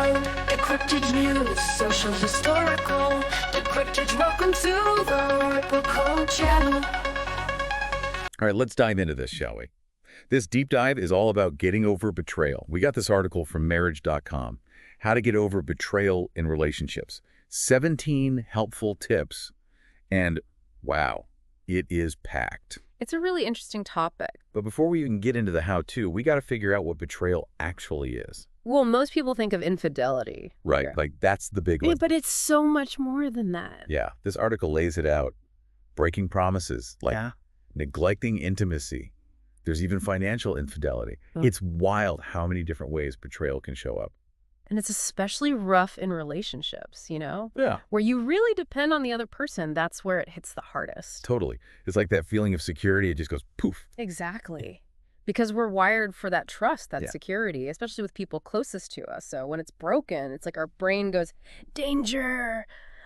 love, decrypted news, social historical, decrypted. Welcome to the Ripple Channel. All right, let's dive into this, shall we? This deep dive is all about getting over betrayal. We got this article from marriage.com, How to Get Over Betrayal in Relationships. 17 helpful tips, and wow, it is packed. It's a really interesting topic. But before we even get into the how-to, we got to figure out what betrayal actually is. Well, most people think of infidelity. Right, Yeah. like that's the big one. But it's so much more than that. Yeah, this article lays it out. Breaking promises, like neglecting intimacy. There's even financial infidelity. It's wild how many different ways betrayal can show up. And it's especially rough in relationships, you know? Yeah. Where you really depend on the other person, that's where it hits the hardest. Totally. It's like that feeling of security, it just goes poof. Exactly. Because we're wired for that trust, that security, especially with people closest to us. So when it's broken, it's like our brain goes, danger,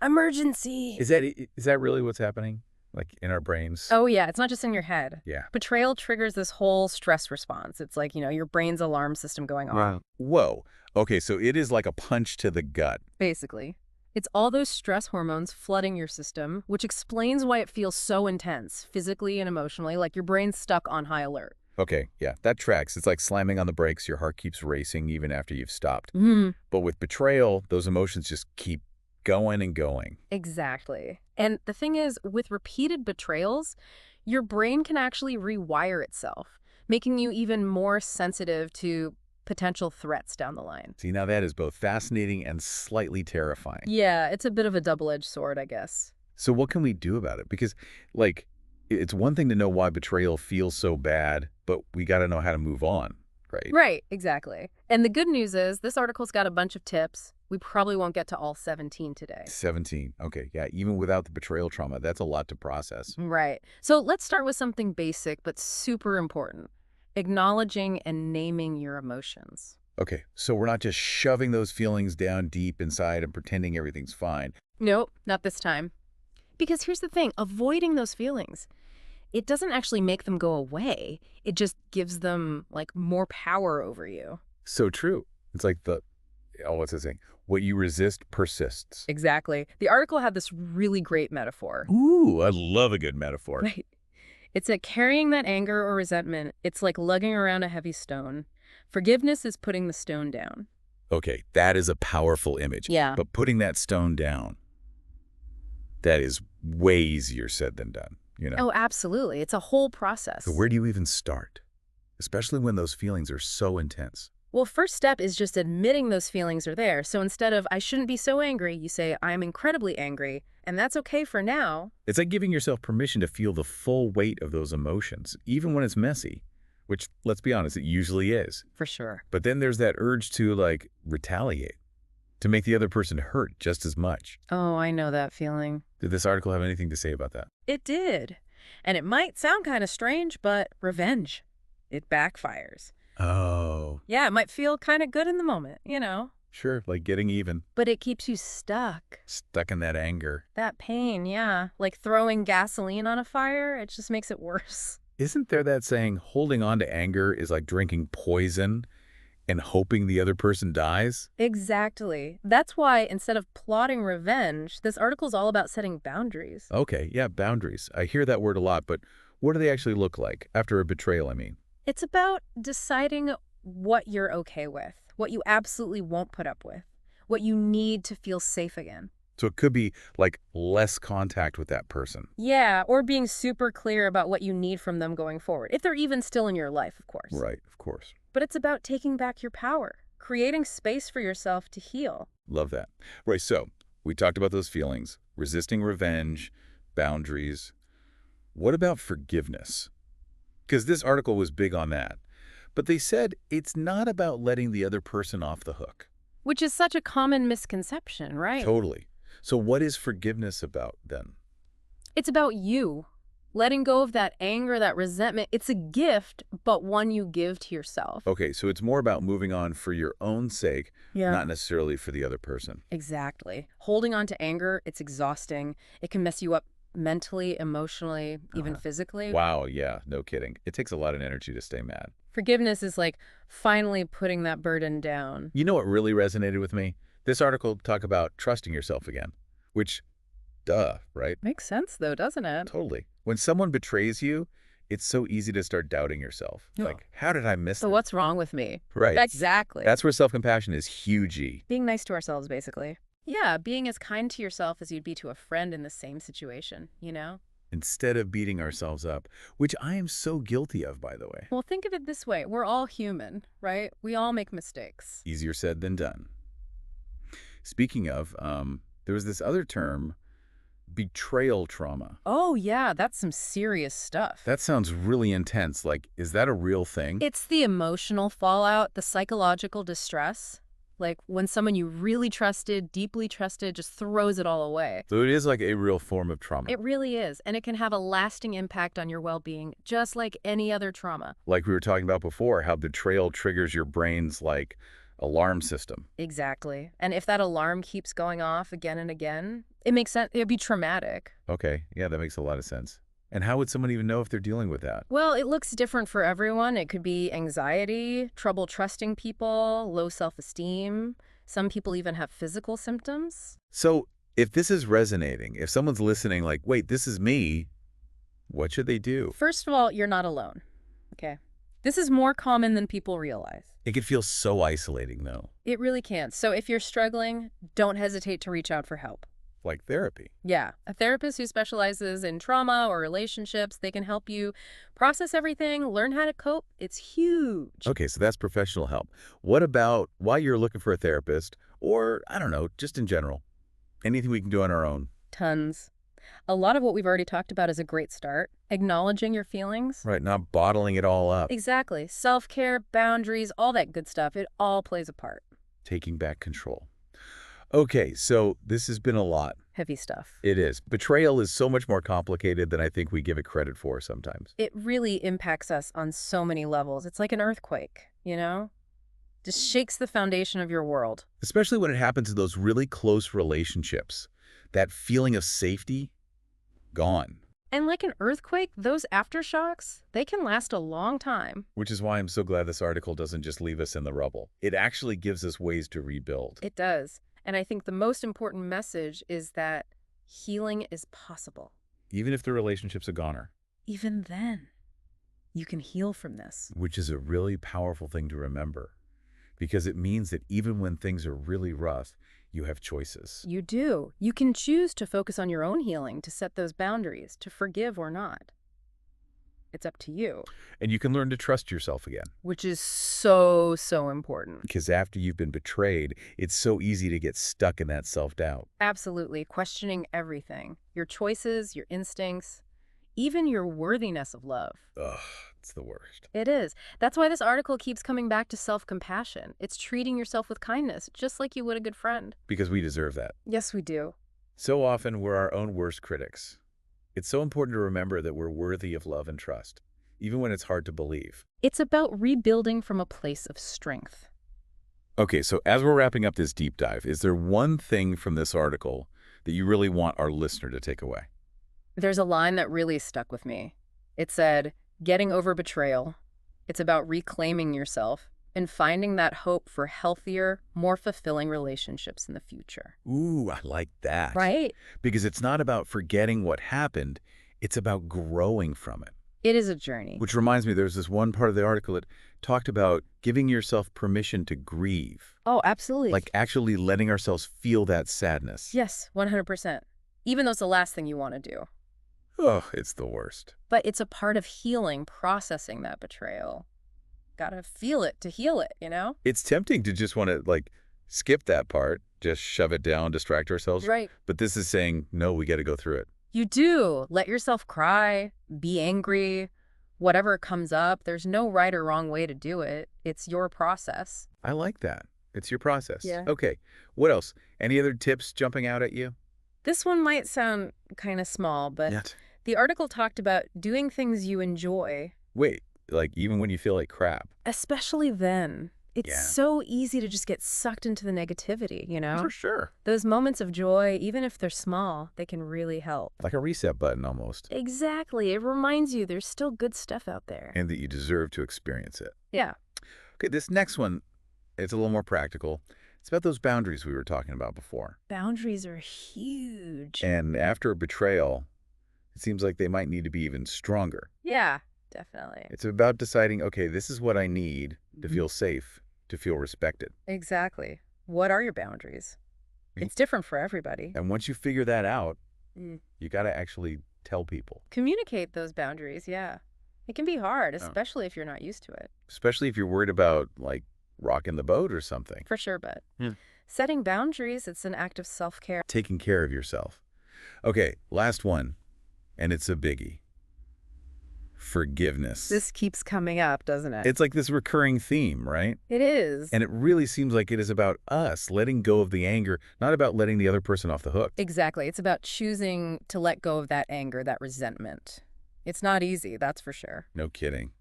emergency. Is that really what's happening? Like in our brains? Oh, yeah. It's not just in your head. Yeah. Betrayal triggers this whole stress response. It's like, your brain's alarm system going off. Wow. Whoa. Okay, so it is like a punch to the gut. Basically. It's all those stress hormones flooding your system, which explains why it feels so intense, physically and emotionally, like your brain's stuck on high alert. Okay, yeah, that tracks. It's like slamming on the brakes. Your heart keeps racing even after you've stopped. But with betrayal, those emotions just keep going and going. Exactly. And the thing is, with repeated betrayals, your brain can actually rewire itself, making you even more sensitive to potential threats down the line. See, now that is both fascinating and slightly terrifying. Yeah, it's a bit of a double-edged sword, I guess. So what can we do about it? Because, like, it's one thing to know why betrayal feels so bad, but we got to know how to move on, right? Right, exactly. And the good news is this article's got a bunch of tips. We probably won't get to all 17 today. 17. Okay, yeah, even without the betrayal trauma, that's a lot to process. Right. So let's start with something basic but super important. Acknowledging and naming your emotions. Okay, so we're not just shoving those feelings down deep inside and pretending everything's fine. Nope, not this time. Because here's the thing, avoiding those feelings, it doesn't actually make them go away. It just gives them, like, more power over you. So true. It's like what's it saying? What you resist persists. Exactly. The article had this really great metaphor. Ooh, I love a good metaphor. Right. It's that carrying that anger or resentment, it's like lugging around a heavy stone. Forgiveness is putting the stone down. Okay, that is a powerful image. Yeah. But putting that stone down, that is way easier said than done, Oh, absolutely. It's a whole process. So where do you even start? Especially when those feelings are so intense. Well, first step is just admitting those feelings are there. So instead of, I shouldn't be so angry, you say, I'm incredibly angry, and that's okay for now. It's like giving yourself permission to feel the full weight of those emotions, even when it's messy, which, let's be honest, it usually is. For sure. But then there's that urge to, like, retaliate, to make the other person hurt just as much. Oh, I know that feeling. Did this article have anything to say about that? It did. And it might sound kind of strange, but revenge, it backfires. Oh. Yeah, it might feel kind of good in the moment, Sure, like getting even. But it keeps you stuck. Stuck in that anger. That pain, yeah. Like throwing gasoline on a fire, it just makes it worse. Isn't there that saying, holding on to anger is like drinking poison and hoping the other person dies? Exactly. That's why instead of plotting revenge, this article's all about setting boundaries. Okay, yeah, boundaries. I hear that word a lot, but what do they actually look like? After a betrayal, I mean. It's about deciding what you're okay with, what you absolutely won't put up with, what you need to feel safe again. So it could be like less contact with that person. Yeah, or being super clear about what you need from them going forward, if they're even still in your life, of course. Right, of course. But it's about taking back your power, creating space for yourself to heal. Love that. Right, so we talked about those feelings, resisting revenge, boundaries. What about forgiveness? Because this article was big on that. But they said it's not about letting the other person off the hook. Which is such a common misconception, right? Totally. So what is forgiveness about then? It's about you. Letting go of that anger, that resentment. It's a gift, but one you give to yourself. Okay, so it's more about moving on for your own sake, not necessarily for the other person. Exactly. Holding on to anger, it's exhausting. It can mess you up mentally, emotionally, even physically. Wow, yeah, no kidding. It takes a lot of energy to stay mad. Forgiveness is like finally putting that burden down. You know what really resonated with me? This article talked about trusting yourself again, which, duh, right? Makes sense, though, doesn't it? Totally. When someone betrays you, it's so easy to start doubting yourself. Yeah. Like, how did I miss So it? what's wrong with me? Right. Exactly. That's where self-compassion is huge. Being nice to ourselves, basically. Yeah, being as kind to yourself as you'd be to a friend in the same situation, you know? Instead of beating ourselves up, which I am so guilty of, by the way. Well, think of it this way. We're all human, right? We all make mistakes. Easier said than done. Speaking of, there was this other term, betrayal trauma. Oh, yeah, that's some serious stuff. That sounds really intense. Like, is that a real thing? It's the emotional fallout, the psychological distress. Like when someone you really trusted, deeply trusted, just throws it all away. So it is like a real form of trauma. It really is. And it can have a lasting impact on your well-being, just like any other trauma. Like we were talking about before, how betrayal triggers your brain's, like, alarm system. Exactly. And if that alarm keeps going off again and again, it makes sense. It'd be traumatic. Okay, yeah, that makes a lot of sense. And how would someone even know if they're dealing with that? Well, it looks different for everyone. It could be anxiety, trouble trusting people, low self-esteem. Some people even have physical symptoms. So if this is resonating, if someone's listening like, wait, this is me, what should they do? First of all, you're not alone. Okay. This is more common than people realize. It can feel so isolating, though. It really can. So if you're struggling, don't hesitate to reach out for help. Like therapy. Yeah, a therapist who specializes in trauma or relationships, they can help you process everything, learn how to cope. It's huge. Okay, so that's professional help. What about while you're looking for a therapist, or, I don't know, just in general? Anything we can do on our own? Tons. A lot of what we've already talked about is a great start. Acknowledging your feelings. Right, not bottling it all up. Exactly. Self-care, boundaries, all that good stuff. It all plays a part. Taking back control. Okay, so this has been a lot. Heavy stuff. It is. Betrayal is so much more complicated than I think we give it credit for sometimes. It really impacts us on so many levels. It's like an earthquake, you know? Just shakes the foundation of your world. Especially when it happens in those really close relationships. That feeling of safety, gone. And like an earthquake, those aftershocks, they can last a long time. Which is why I'm so glad this article doesn't just leave us in the rubble. It actually gives us ways to rebuild. It does. And I think the most important message is that healing is possible. Even if the relationship's a goner. Even then, you can heal from this. Which is a really powerful thing to remember. Because it means that even when things are really rough, you have choices. You do. You can choose to focus on your own healing, to set those boundaries, to forgive or not. It's up to you. And you can learn to trust yourself again. Which is so, so important. Because after you've been betrayed, it's so easy to get stuck in that self-doubt. Absolutely. Questioning everything. Your choices, your instincts, even your worthiness of love. Ugh, it's the worst. It is. That's why this article keeps coming back to self-compassion. It's treating yourself with kindness, just like you would a good friend. Because we deserve that. Yes, we do. So often we're our own worst critics. It's so important to remember that we're worthy of love and trust, even when it's hard to believe. It's about rebuilding from a place of strength. Okay, so as we're wrapping up this deep dive, is there one thing from this article that you really want our listener to take away? There's a line that really stuck with me. It said, getting over betrayal. It's about reclaiming yourself and finding that hope for healthier, more fulfilling relationships in the future. Ooh, I like that. Right? Because it's not about forgetting what happened, it's about growing from it. It is a journey. Which reminds me, there's this one part of the article that talked about giving yourself permission to grieve. Oh, absolutely. Like actually letting ourselves feel that sadness. Yes, 100%. Even though it's the last thing you want to do. Oh, it's the worst. But it's a part of healing, processing that betrayal. Gotta feel it to heal it, you know? It's tempting to just want to, like, skip that part, just shove it down, distract ourselves. Right. But this is saying, no, we got to go through it. You do. Let yourself cry, be angry, whatever comes up. There's no right or wrong way to do it. It's your process. I like that. It's your process. Yeah. Okay. What else? Any other tips jumping out at you? This one might sound kind of small, but Yet. the article talked about doing things you enjoy. Wait, like even when you feel like crap. Especially then. It's Yeah. so easy to just get sucked into the negativity, you know? For sure. Those moments of joy, even if they're small, they can really help. Like a reset button almost. Exactly. It reminds you there's still good stuff out there. And that you deserve to experience it. Yeah. Okay, this next one, it's a little more practical. It's about those boundaries we were talking about before. Boundaries are huge. And after a betrayal, it seems like they might need to be even stronger. Yeah, definitely. It's about deciding, okay, this is what I need to feel safe, to feel respected. Exactly. What are your boundaries? Me- It's different for everybody. And once you figure that out, Mm. you got to actually tell people, Communicate those boundaries, yeah. It can be hard, especially if you're not used to it. especially if you're worried about, like, rocking the boat or something. For sure, but Yeah. setting boundaries, it's an act of self-care. Taking care of yourself. Okay, last one, and it's a biggie. Forgiveness. This keeps coming up, doesn't it? It's like this recurring theme, right? It is. And it really seems like it is about us letting go of the anger, not about letting the other person off the hook. Exactly. It's about choosing to let go of that anger, that resentment. It's not easy, that's for sure. No kidding.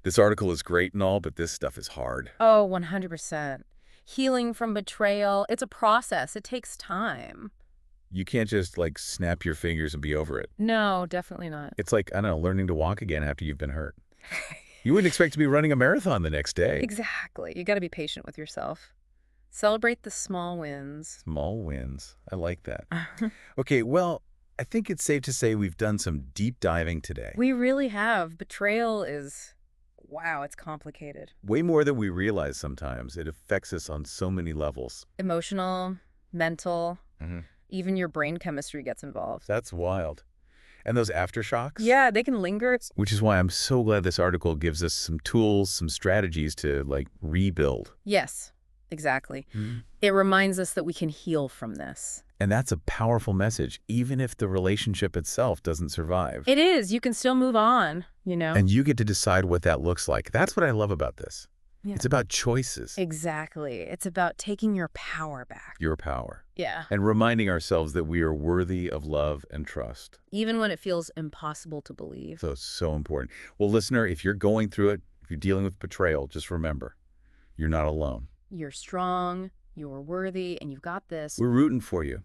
This article is great and all, but this stuff is hard. Oh, 100%. Healing from betrayal, it's a process. It takes time. You can't just, like, snap your fingers and be over it. No, definitely not. It's like, I don't know, learning to walk again after you've been hurt. You wouldn't expect to be running a marathon the next day. Exactly. You got to be patient with yourself. Celebrate the small wins. Small wins. I like that. Okay, well, I think it's safe to say we've done some deep diving today. We really have. Betrayal is, wow, it's complicated. Way more than we realize sometimes. It affects us on so many levels. Emotional, mental, Mhm. even your brain chemistry gets involved. That's wild. And those aftershocks? Yeah, they can linger. Which is why I'm so glad this article gives us some tools, some strategies to, like, rebuild. Yes, exactly. It reminds us that we can heal from this. And that's a powerful message, even if the relationship itself doesn't survive. It is. You can still move on, you know? And you get to decide what that looks like. That's what I love about this. Yeah. It's about choices, Exactly. It's about taking your power back. your power, Yeah. and reminding ourselves that we are worthy of love and trust. Even when it feels impossible to believe. So it's so important. Well, listener, if you're going through it, if you're dealing with betrayal, just remember, you're not alone. You're strong, you're worthy, and you've got this. We're rooting for you.